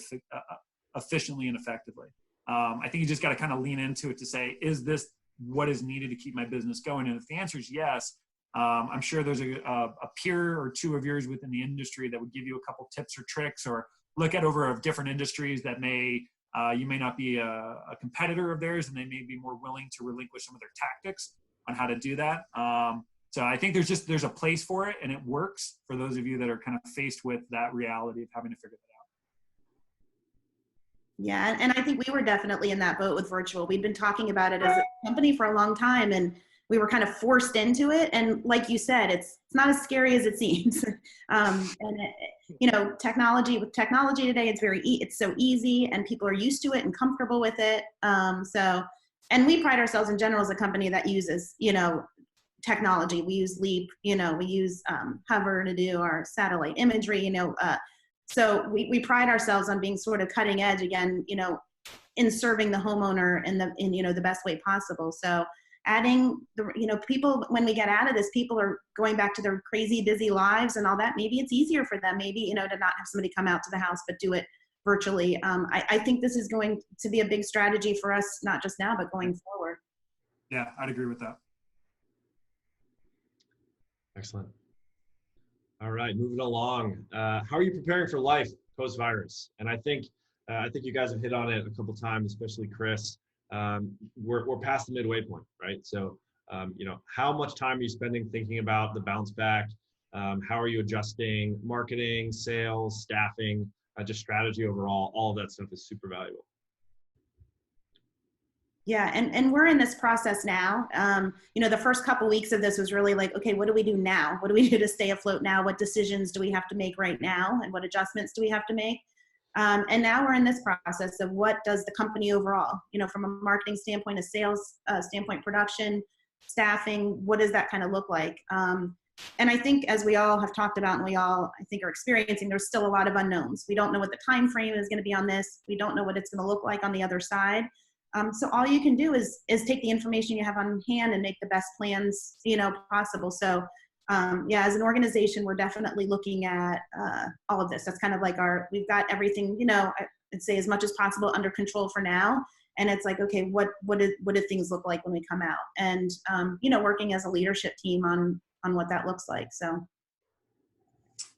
efficiently and effectively. I think you just got to kind of lean into it to say, is this what is needed to keep my business going? And if the answer is yes, I'm sure there's a peer or two of yours within the industry that would give you a couple tips or tricks, or look at over of different industries that you may not be a competitor of theirs, and they may be more willing to relinquish some of their tactics on how to do that. So I think there's a place for it, and it works for those of you that are kind of faced with that reality of having to figure that out. Yeah, and I think we were definitely in that boat with virtual. We'd been talking about it as a company for a long time, and we were kind of forced into it. And like you said, it's not as scary as it seems. Technology today, it's so easy, and people are used to it and comfortable with it. And we pride ourselves in general as a company that uses, technology. We use Leap, we use Hover to do our satellite imagery, so we pride ourselves on being sort of cutting edge again, in serving the homeowner in the best way possible. So adding people, when we get out of this, people are going back to their crazy busy lives and all that. Maybe it's easier for them, to not have somebody come out to the house, but do it virtually. I think this is going to be a big strategy for us, not just now, but going forward. Yeah, I'd agree with that. Excellent. All right, moving along. How are you preparing for life post-virus? And I think you guys have hit on it a couple times, especially Chris. We're past the midway point, right? So How much time are you spending thinking about the bounce back? How are you adjusting marketing, sales, staffing, just strategy overall? All of that stuff is super valuable. Yeah, and we're in this process now. The first couple weeks of this was really like, okay, what do we do now? What do we do to stay afloat now? What decisions do we have to make right now? And what adjustments do we have to make? And now we're in this process of what does the company overall, from a marketing standpoint, a sales standpoint, production, staffing, what does that kind of look like? And I think as we all have talked about and we all, I think, are experiencing, there's still a lot of unknowns. We don't know what the time frame is going to be on this. We don't know what it's going to look like on the other side. So all you can do is take the information you have on hand and make the best plans, possible. So as an organization, we're definitely looking at all of this. That's kind of like we've got everything, I'd say as much as possible under control for now. And it's like, okay, what do things look like when we come out? And, working as a leadership team on what that looks like. So.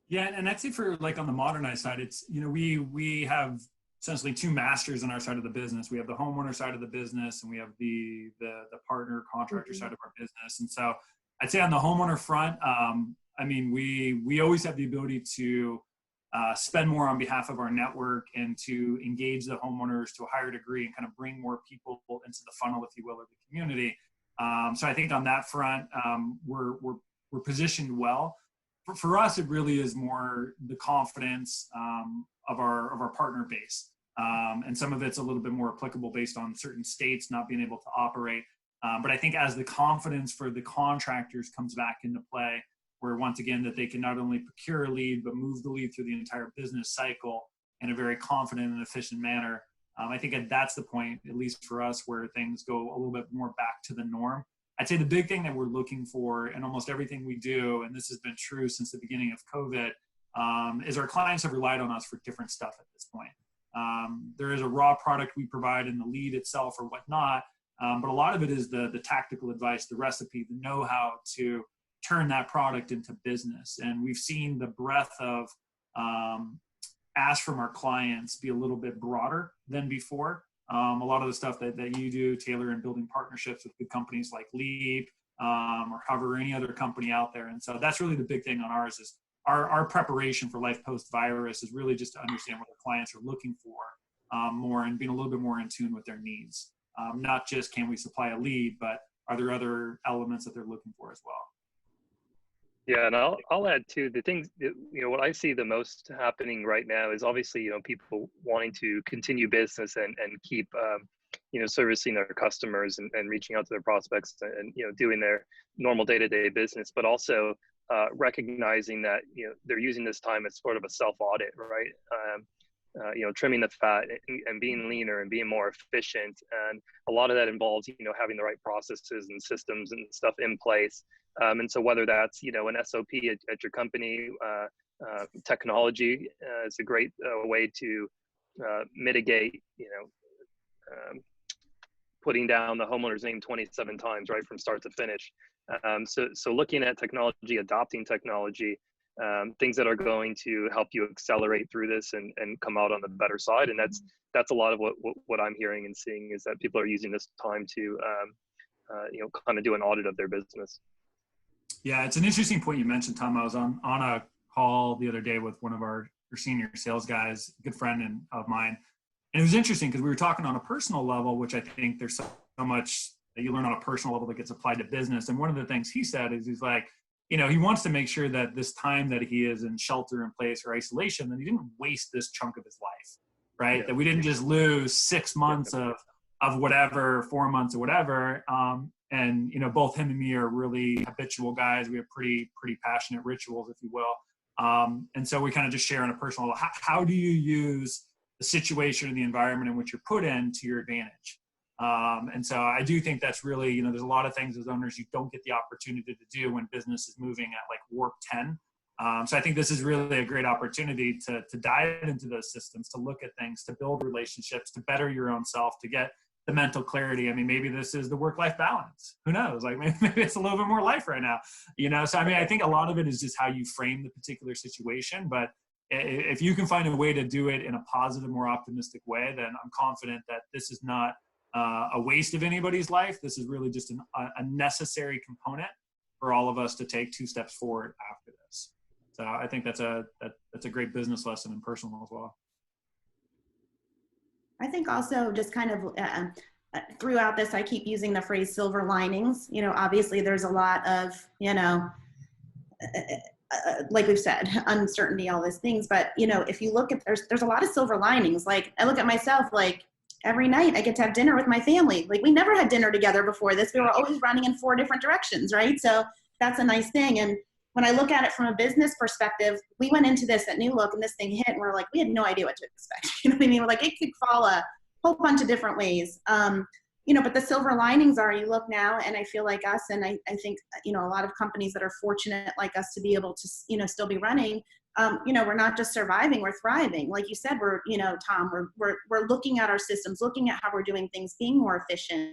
Yeah. And actually for like on the Modernize side, it's, we have essentially two masters on our side of the business. We have the homeowner side of the business, and we have the partner contractor side of our business. And so I'd say on the homeowner front, we always have the ability to spend more on behalf of our network and to engage the homeowners to a higher degree and kind of bring more people into the funnel, if you will, of the community. So I think on that front, we're positioned well. For us, it really is more the confidence of our partner base. And some of it's a little bit more applicable based on certain states not being able to operate. But I think as the confidence for the contractors comes back into play, where once again that they can not only procure a lead, but move the lead through the entire business cycle in a very confident and efficient manner. I think that's the point, at least for us, where things go a little bit more back to the norm. I'd say the big thing that we're looking for in almost everything we do, and this has been true since the beginning of COVID, is our clients have relied on us for different stuff at this point. There is a raw product we provide in the lead itself or whatnot, but a lot of it is the tactical advice, the recipe, the know-how to turn that product into business. And we've seen the breadth of ask from our clients be a little bit broader than before. A lot of the stuff that you do, Taylor, in building partnerships with good companies like Leap or Hover, or any other company out there. And so that's really the big thing on ours is our preparation for life post-virus is really just to understand what our clients are looking for more and being a little bit more in tune with their needs. Not just can we supply a lead, but are there other elements that they're looking for as well? Yeah, and I'll add too, the things that, what I see the most happening right now is obviously, people wanting to continue business and keep, servicing their customers and reaching out to their prospects and, doing their normal day-to-day business, but also recognizing that, they're using this time as sort of a self-audit, right? Trimming the fat and being leaner and being more efficient. And a lot of that involves, having the right processes and systems and stuff in place. And so whether that's, an SOP at your company, technology is a great way to mitigate, putting down the homeowner's name 27 times, right, from start to finish. So looking at technology, adopting technology, things that are going to help you accelerate through this and come out on the better side. And that's a lot of what I'm hearing and seeing is that people are using this time to, kind of do an audit of their business. Yeah, it's an interesting point you mentioned, Tom. I was on a call the other day with one of our senior sales guys, a good friend of mine. And it was interesting because we were talking on a personal level, which I think there's so much that you learn on a personal level that gets applied to business. And one of the things he said is he's like, he wants to make sure that this time that he is in shelter in place or isolation, that he didn't waste this chunk of his life, right? Yeah. That we didn't just lose 6 months of whatever, 4 months or whatever. And, both him and me are really habitual guys. We have pretty passionate rituals, if you will. And so we kind of just share on a personal level. How do you use the situation and the environment in which you're put in to your advantage? And so I do think that's really, there's a lot of things as owners you don't get the opportunity to do when business is moving at like warp 10. So I think this is really a great opportunity to dive into those systems, to look at things, to build relationships, to better your own self, to get the mental clarity. I mean, maybe this is the work-life balance. Who knows? Like maybe it's a little bit more life right now, So, I mean, I think a lot of it is just how you frame the particular situation. But if you can find a way to do it in a positive, more optimistic way, then I'm confident that this is not a waste of anybody's life. This is really just a necessary component for all of us to take 2 steps forward after this. So I think that's a great business lesson and personal as well. I think also just kind of throughout this, I keep using the phrase silver linings. You know, obviously there's a lot of, you know, like we've said, uncertainty, all these things. But, you know, if you look at, there's a lot of silver linings. Like I look at myself, like every night I get to have dinner with my family. Like we never had dinner together before this. We were always running in 4 different directions, right? So that's a nice thing. And when I look at it from a business perspective, we went into this at New Look and this thing hit and we're like, we had no idea what to expect. You know what I mean? We're like, it could fall a whole bunch of different ways. You know, but the silver linings are, you look now, and I feel like us, and I think, you know, a lot of companies that are fortunate like us to be able to, you know, still be running, you know, we're not just surviving, we're thriving. Like you said, we're, you know, Tom, we're looking at our systems, looking at how we're doing things, being more efficient.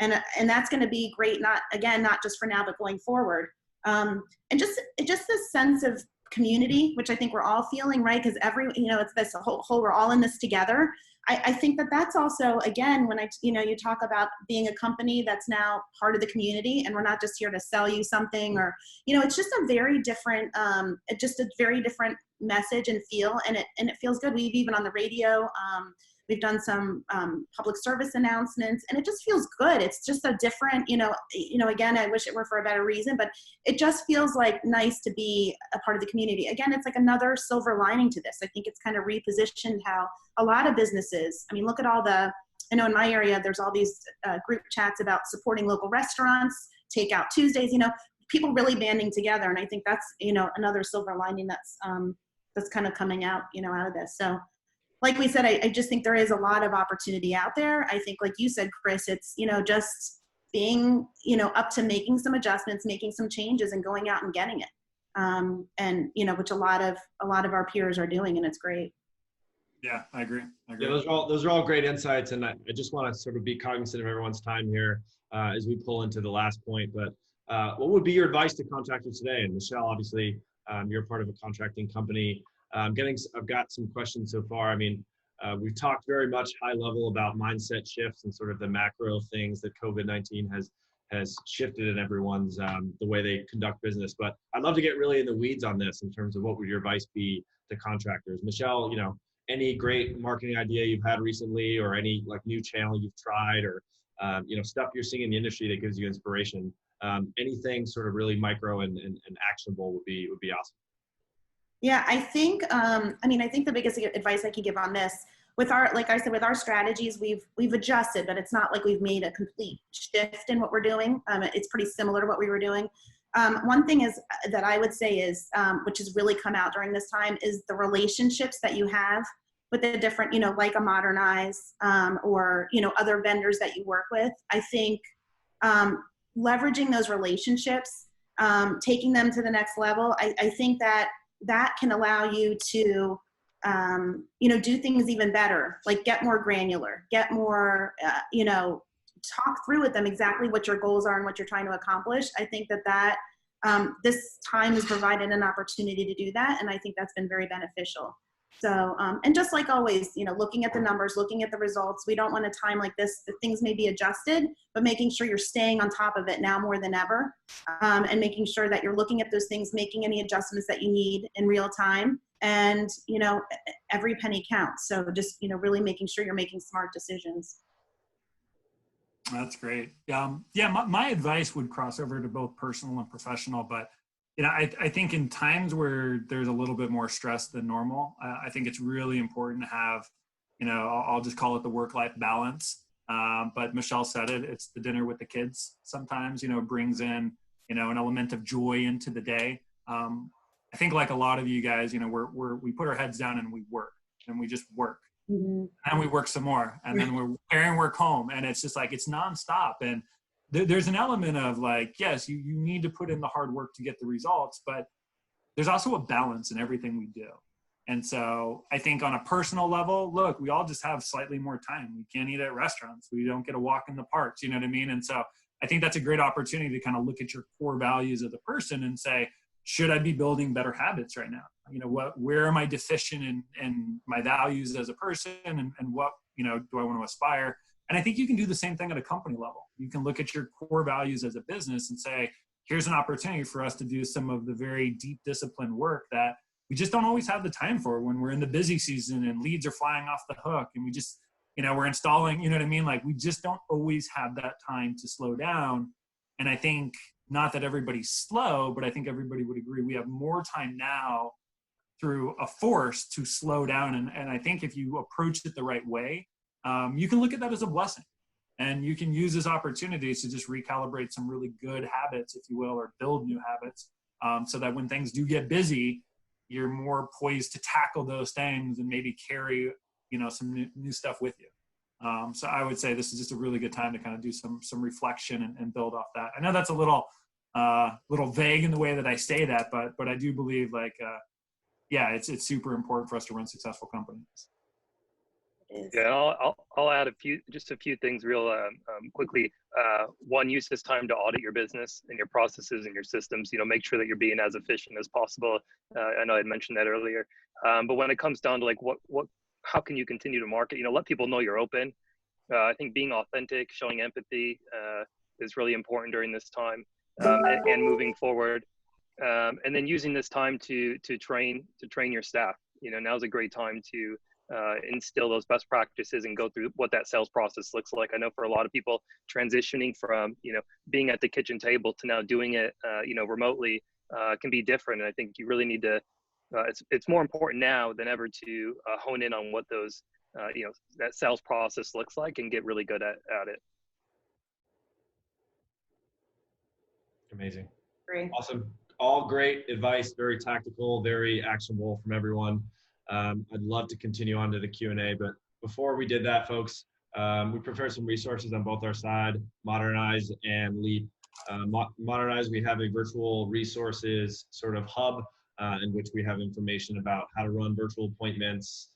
And that's going to be great, not just for now, but going forward. And just this sense of community, which I think we're all feeling, right? Because you know, it's this whole, we're all in this together. I think that that's also, again, when you know, you talk about being a company that's now part of the community and we're not just here to sell you something, or, you know, it's just a very different, message and feel, and it feels good. We've even on the radio, we've done some public service announcements, and it just feels good. It's just a different, you know, again, I wish it were for a better reason, but it just feels like nice to be a part of the community. Again, it's like another silver lining to this. I think it's kind of repositioned how a lot of businesses, I mean, look at all I know in my area, there's all these group chats about supporting local restaurants, Takeout Tuesdays, you know, people really banding together. And I think that's, you know, another silver lining that's kind of coming out, you know, out of this. So like we said, I just think there is a lot of opportunity out there. I think, like you said, Chris, it's, you know, just being, you know, up to making some adjustments, making some changes, and going out and getting it. And, you know, which a lot of our peers are doing, and it's great. Yeah, I agree. Yeah, those are all great insights. And I just want to sort of be cognizant of everyone's time here as we pull into the last point. But what would be your advice to contractors today? And Michelle, obviously, you're part of a contracting company. I've got some questions so far. I mean, we've talked very much high level about mindset shifts and sort of the macro things that COVID-19 has shifted in everyone's, the way they conduct business. But I'd love to get really in the weeds on this in terms of what would your advice be to contractors? Michelle, you know, any great marketing idea you've had recently, or any like new channel you've tried, or, you know, stuff you're seeing in the industry that gives you inspiration? Anything sort of really micro and actionable would be awesome. Yeah, I think, I think the biggest advice I can give on this, with our, like I said, with our strategies, we've adjusted, but it's not like we've made a complete shift in what we're doing. It's pretty similar to what we were doing. One thing is that I would say is, which has really come out during this time, is the relationships that you have with the different, you know, like a Modernize, or, you know, other vendors that you work with. I think leveraging those relationships, taking them to the next level, I think that can allow you to, you know, do things even better, like get more granular, get more, you know, talk through with them exactly what your goals are and what you're trying to accomplish. I think that this time has provided an opportunity to do that, and I think that's been very beneficial. So, and just like always, you know, looking at the numbers, looking at the results, we don't want a time like this that things may be adjusted, but making sure you're staying on top of it now more than ever, and making sure that you're looking at those things, making any adjustments that you need in real time, and, you know, every penny counts. So just, you know, really making sure you're making smart decisions. That's great. Yeah, my advice would cross over to both personal and professional, but you know, I think in times where there's a little bit more stress than normal, I think it's really important to have, you know, I'll just call it the work-life balance. But Michelle said it, it's the dinner with the kids sometimes, you know, brings in, you know, an element of joy into the day. I think like a lot of you guys, you know, we put our heads down and we work, and we just work. Mm-hmm. And we work some more, and then we're carrying work home, and it's just like, it's nonstop. And there's an element of like, yes, you need to put in the hard work to get the results, but there's also a balance in everything we do. And so I think on a personal level, look, we all just have slightly more time. We can't eat at restaurants. We don't get a walk in the parks, you know what I mean? And so I think that's a great opportunity to kind of look at your core values of the person and say, should I be building better habits right now? You know, where am I deficient in my values as a person, and what, you know, do I want to aspire? And I think you can do the same thing at a company level. You can look at your core values as a business and say, here's an opportunity for us to do some of the very deep discipline work that we just don't always have the time for when we're in the busy season and leads are flying off the hook and we just, we're installing, you know what I mean? Like we just don't always have that time to slow down. And I think not that everybody's slow, but I think everybody would agree we have more time now through a force to slow down. And I think if you approach it the right way, you can look at that as a blessing. And you can use this opportunity to just recalibrate some really good habits, if you will, or build new habits, so that when things do get busy, you're more poised to tackle those things and maybe carry, some new stuff with you. So I would say this is just a really good time to kind of do some reflection and build off that. I know that's a little vague in the way that I say that, but I do believe it's super important for us to run successful companies. Yeah, I'll add a few things real quickly. One, use this time to audit your business and your processes and your systems. Make sure that you're being as efficient as possible. I know I had mentioned that earlier. But when it comes down to like how can you continue to market? Let people know you're open. I think being authentic, showing empathy is really important during this time and moving forward. And then using this time to train your staff. Now's a great time to instill those best practices and go through what that sales process looks like. I know for a lot of people, transitioning from being at the kitchen table to now doing it remotely can be different. And I think you really need to. It's more important now than ever to hone in on what those that sales process looks like and get really good at it. Amazing. Great. Awesome. All great advice, very tactical, very actionable from everyone. I'd love to continue on to the Q&A, but before we did that, folks, we prepared some resources on both our side, Modernize and Leap. Modernize, we have a virtual resources sort of hub in which we have information about how to run virtual appointments,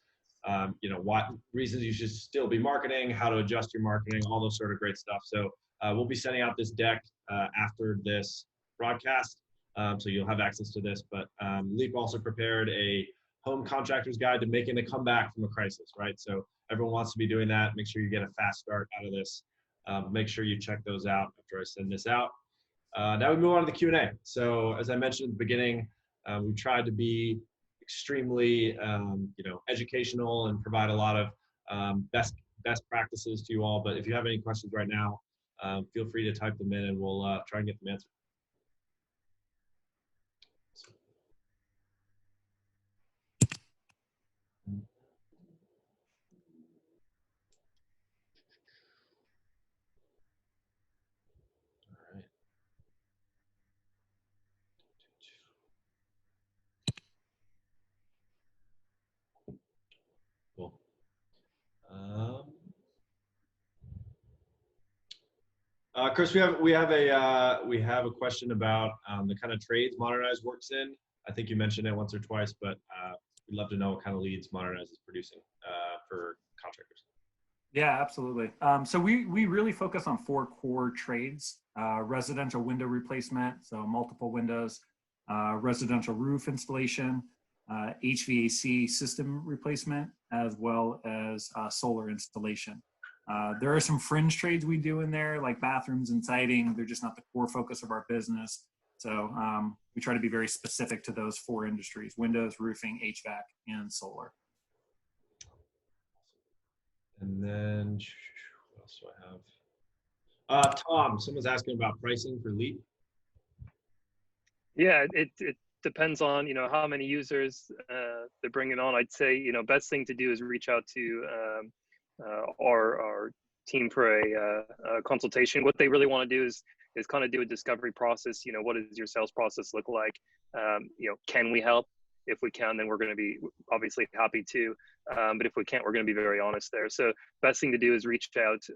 what reasons you should still be marketing, how to adjust your marketing, all those sort of great stuff. So we'll be sending out this deck after this broadcast, so you'll have access to this. But Leap also prepared a home contractor's guide to making a comeback from a crisis, right? So everyone wants to be doing that. Make sure you get a fast start out of this. Make sure you check those out after I send this out. Now we move on to the Q&A. So as I mentioned at the beginning, we tried to be extremely, educational and provide a lot of best practices to you all. But if you have any questions right now, feel free to type them in and we'll try and get them answered. Cool. Chris, we have a question about the kind of trades Modernize works in. I think you mentioned it once or twice, but we'd love to know what kind of leads Modernize is producing for contractors. Yeah, absolutely. So we really focus on 4 core trades: residential window replacement, so multiple windows, residential roof installation, HVAC system replacement, as well as solar installation. There are some fringe trades we do in there, like bathrooms and siding. They're just not the core focus of our business. So we try to be very specific to those 4 industries: windows, roofing, HVAC, and solar. And then what else do I have? Tom, someone's asking about pricing for Leap. Yeah, it depends on how many users they're bringing on. I'd say best thing to do is reach out to our team for a consultation. What they really want to do is kind of do a discovery process. What does your sales process look like? Can we help? If we can, then we're going to be obviously happy to. But if we can't, we're going to be very honest there. So best thing to do is reach out to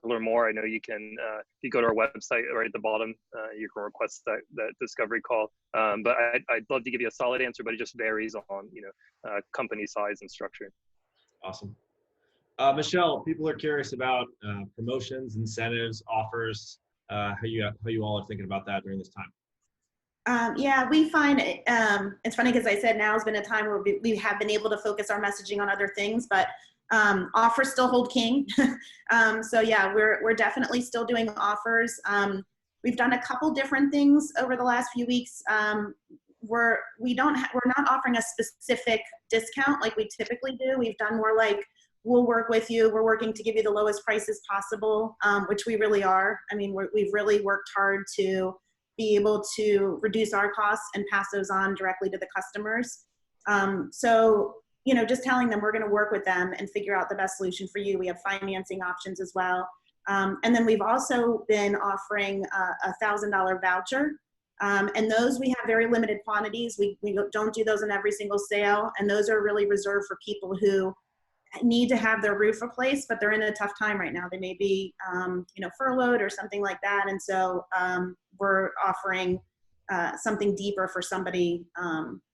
learn more. I know you can, if you go to our website right at the bottom, you can request that discovery call. But I'd love to give you a solid answer, but it just varies on, company size and structure. Awesome. Michelle, people are curious about promotions, incentives, offers, how you all are thinking about that during this time. Yeah, we find it's funny because I said now has been a time where we have been able to focus our messaging on other things, but Offers still hold king. So yeah, we're definitely still doing offers. We've done a couple different things over the last few weeks. We're not offering a specific discount like we typically do. We've done more like, we'll work with you. We're working to give you the lowest prices possible, which we really are. I mean, we've really worked hard to be able to reduce our costs and pass those on directly to the customers. So, you know, just telling them we're going to work with them and figure out the best solution for you. We have financing options as well. And then we've also been offering a $1,000 voucher. And those we have very limited quantities. We don't do those in every single sale. And those are really reserved for people who need to have their roof replaced, but they're in a tough time right now. They may be, you know, furloughed or something like that. And so we're offering something deeper for somebody,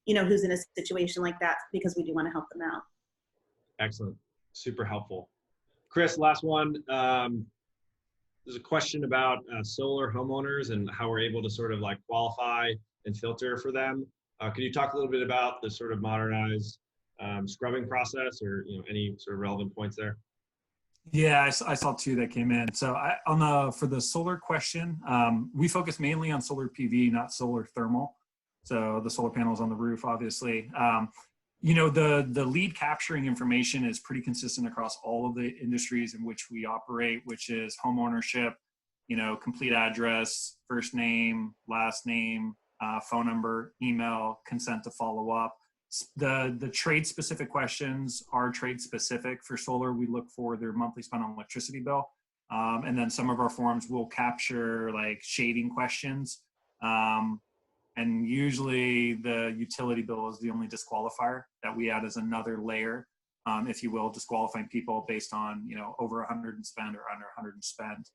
you know, who's in a situation like that, because we do want to help them out. Excellent. Super helpful. Chris, last one. There's a question about solar homeowners and how we're able to sort of like qualify and filter for them. Can you talk a little bit about the sort of modernized scrubbing process, or, you know, any sort of relevant points there? Yeah, I saw two that came in. So for the solar question, we focus mainly on solar PV, not solar thermal. So the solar panels on the roof, obviously. You know, the lead capturing information is pretty consistent across all of the industries in which we operate, which is home ownership, you know, complete address, first name, last name, phone number, email, consent to follow up. The trade specific questions are trade specific. For solar, we look for their monthly spent on electricity bill. And then some of our forms will capture like shading questions. And usually the utility bill is the only disqualifier that we add as another layer, if you will, disqualifying people based on, you know, over 100 and spend or under 100 and spend.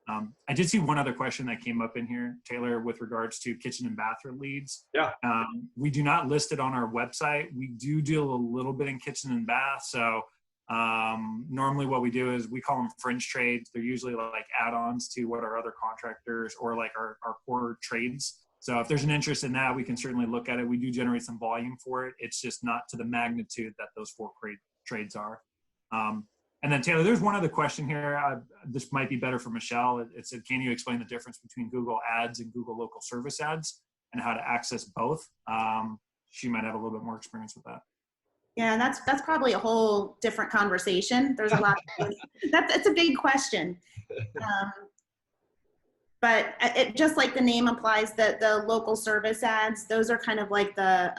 I did see one other question that came up in here, Taylor, with regards to kitchen and bathroom leads. Yeah. We do not list it on our website. We do deal a little bit in kitchen and bath. So normally what we do is we call them fringe trades. They're usually like add-ons to what our other contractors or like our core trades. So if there's an interest in that, we can certainly look at it. We do generate some volume for it. It's just not to the magnitude that those four trades are. And then Taylor, there's one other question here. This might be better for Michelle. It said, can you explain the difference between Google Ads and Google Local Service Ads and how to access both? She might have a little bit more experience with that. Yeah, that's probably a whole different conversation. There's a lot. It's a big question. But it, just like the name implies, that the local service ads, those are kind of like the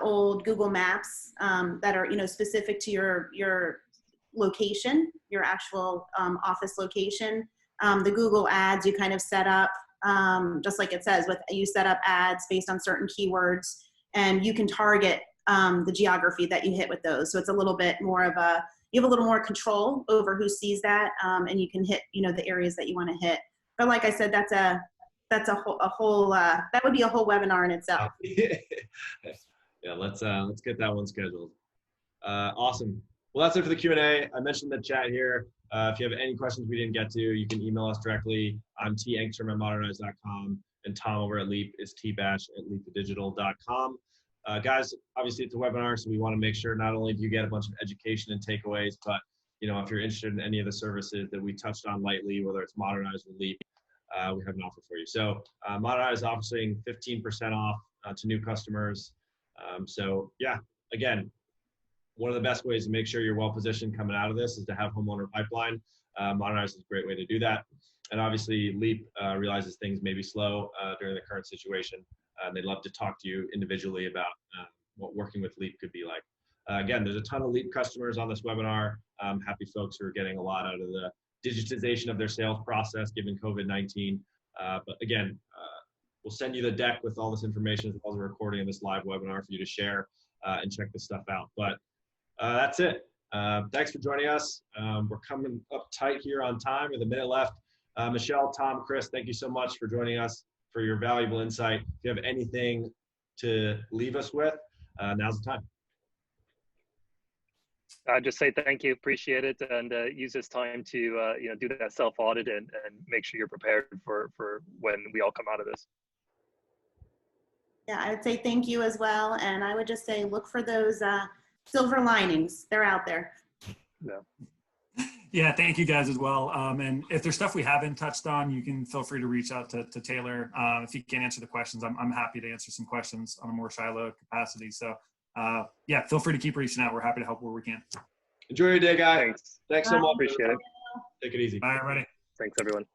old Google Maps that are, you know, specific to your location, your actual office location. The Google ads you kind of set up, just like it says, you set up ads based on certain keywords, and you can target the geography that you hit with those. So it's a little bit more of you have a little more control over who sees that, and you can hit, you know, the areas that you want to hit. But like I said, that's a whole that would be a whole webinar in itself. Yeah, let's get that one scheduled. Awesome. Well, that's it for the Q&A. I mentioned the chat here. If you have any questions we didn't get to, you can email us directly. I'm Engstrom@modernize.com, and Tom over at Leap is tbash@leapthedigital.com. Guys, obviously it's a webinar, so we want to make sure not only do you get a bunch of education and takeaways, but, you know, if you're interested in any of the services that we touched on lightly, whether it's Modernize or Leap, we have an offer for you. So Modernize is offering 15% off to new customers. So yeah, again, one of the best ways to make sure you're well positioned coming out of this is to have homeowner pipeline. Modernize is a great way to do that. And obviously Leap realizes things may be slow during the current situation. They'd love to talk to you individually about what working with Leap could be like. Again, there's a ton of Leap customers on this webinar. Happy folks who are getting a lot out of the digitization of their sales process given COVID-19. But again, we'll send you the deck with all this information as well as a recording of this live webinar for you to share and check this stuff out. But that's it. Thanks for joining us. We're coming up tight here on time with a minute left. Michelle, Tom, Chris, thank you so much for joining us, for your valuable insight. If you have anything to leave us with, now's the time. Just say thank you, appreciate it, and use this time to you know, do that self-audit and make sure you're prepared for when we all come out of this. Yeah, I would say thank you as well, and I would just say look for those silver linings. They're out there. Yeah. Yeah, thank you guys as well. And if there's stuff we haven't touched on, you can feel free to reach out to Taylor. If he can't answer the questions, I'm happy to answer some questions on a more silo capacity. So yeah, feel free to keep reaching out. We're happy to help where we can. Enjoy your day, guys. Thanks. Thanks so much. Appreciate it. Take it easy. Bye, everybody. Thanks, everyone.